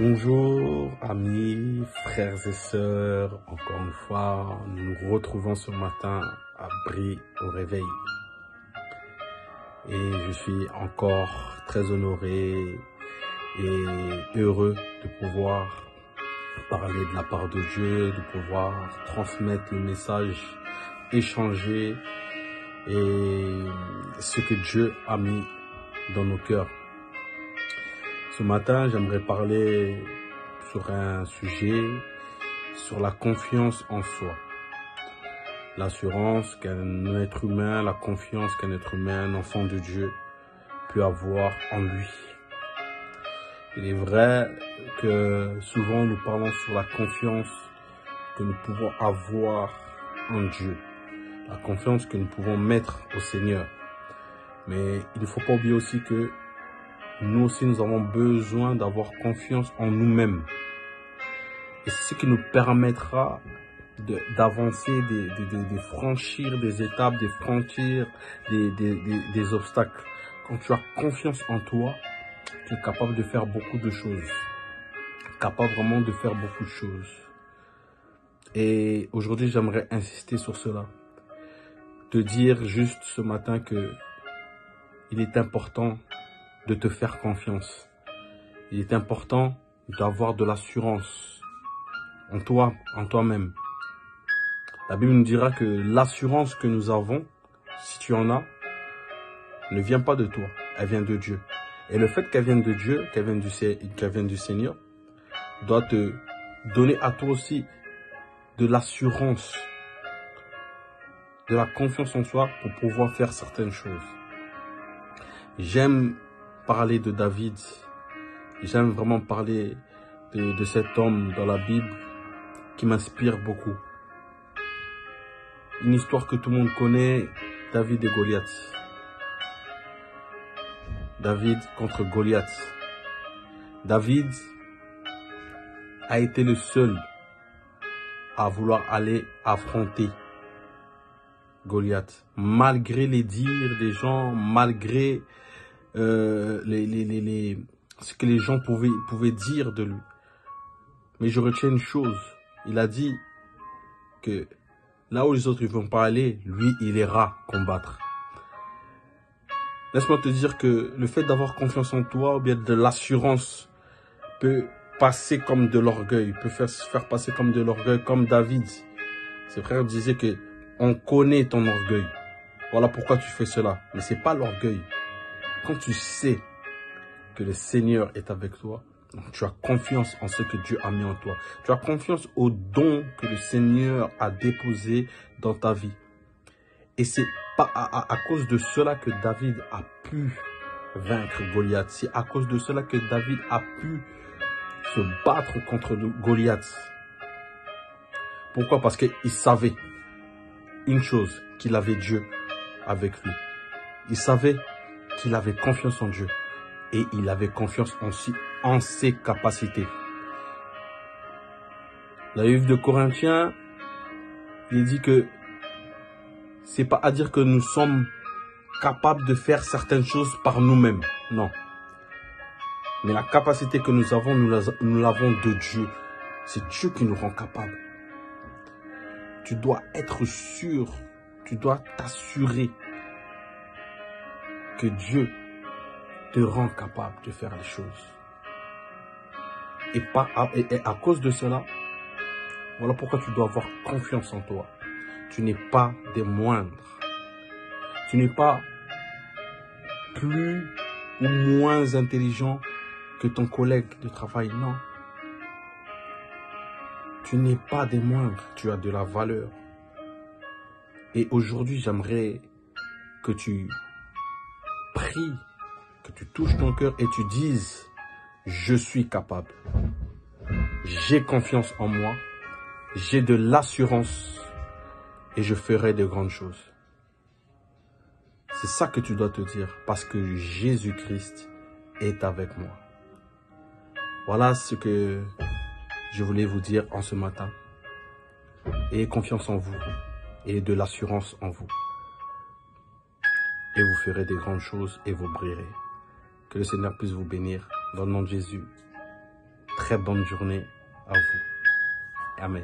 Bonjour amis, frères et sœurs, encore une fois, nous nous retrouvons ce matin à Brie au réveil. Et je suis encore très honoré et heureux de pouvoir parler de la part de Dieu, de pouvoir transmettre le message, échanger et ce que Dieu a mis dans nos cœurs. Ce matin, j'aimerais parler sur un sujet, sur la confiance en soi. L'assurance qu'un être humain, la confiance qu'un être humain, un enfant de Dieu, peut avoir en lui. Il est vrai que souvent nous parlons sur la confiance que nous pouvons avoir en Dieu, la confiance que nous pouvons mettre au Seigneur. Mais il ne faut pas oublier aussi que nous aussi, nous avons besoin d'avoir confiance en nous-mêmes. Et c'est ce qui nous permettra d'avancer, de franchir des étapes, de franchir des obstacles. Quand tu as confiance en toi, tu es capable de faire beaucoup de choses. Capable vraiment de faire beaucoup de choses. Et aujourd'hui, j'aimerais insister sur cela. Te dire juste ce matin que il est important de te faire confiance. Il est important d'avoir de l'assurance en toi, en toi-même. La Bible nous dira que l'assurance que nous avons, si tu en as, ne vient pas de toi, elle vient de Dieu. Et le fait qu'elle vienne de Dieu, qu'elle vienne du Seigneur, doit te donner à toi aussi de l'assurance, de la confiance en toi pour pouvoir faire certaines choses. J'aime parler de David. J'aime vraiment parler de cet homme dans la Bible qui m'inspire beaucoup. Une histoire que tout le monde connaît, David et Goliath. David contre Goliath. David a été le seul à vouloir aller affronter Goliath. Malgré les dires des gens, malgré ce que les gens pouvaient dire de lui. Mais je retiens une chose. Il a dit que là où les autres ne vont pas aller, lui, il ira combattre. Laisse-moi te dire que le fait d'avoir confiance en toi, ou bien de l'assurance, peut passer comme de l'orgueil, peut faire passer comme de l'orgueil, comme David. Ses frères disaient que on connaît ton orgueil. Voilà pourquoi tu fais cela. Mais c'est pas l'orgueil. Quand tu sais que le Seigneur est avec toi, tu as confiance en ce que Dieu a mis en toi. Tu as confiance au don que le Seigneur a déposé dans ta vie. Et c'est pas à cause de cela que David a pu vaincre Goliath. C'est à cause de cela que David a pu se battre contre Goliath. Pourquoi? Parce qu'il savait une chose, qu'il avait Dieu avec lui. Il savait qu'il avait confiance en Dieu et il avait confiance aussi en ses capacités. Dans le livre de Corinthiens, il dit que c'est pas à dire que nous sommes capables de faire certaines choses par nous-mêmes, non. Mais la capacité que nous avons, nous l'avons de Dieu. C'est Dieu qui nous rend capables. Tu dois être sûr, tu dois t'assurer que Dieu te rend capable de faire les choses. Et à cause de cela, voilà pourquoi tu dois avoir confiance en toi. Tu n'es pas des moindres. Tu n'es pas plus ou moins intelligent que ton collègue de travail, non. Tu n'es pas des moindres, tu as de la valeur. Et aujourd'hui, j'aimerais que tu pries, que tu touches ton cœur et tu dises, je suis capable. J'ai confiance en moi, j'ai de l'assurance et je ferai de grandes choses. C'est ça que tu dois te dire parce que Jésus-Christ est avec moi. Voilà ce que je voulais vous dire en ce matin. Ayez confiance en vous et de l'assurance en vous. Et vous ferez des grandes choses et vous brillerez. Que le Seigneur puisse vous bénir dans le nom de Jésus. Très très bonne journée à vous. Amen.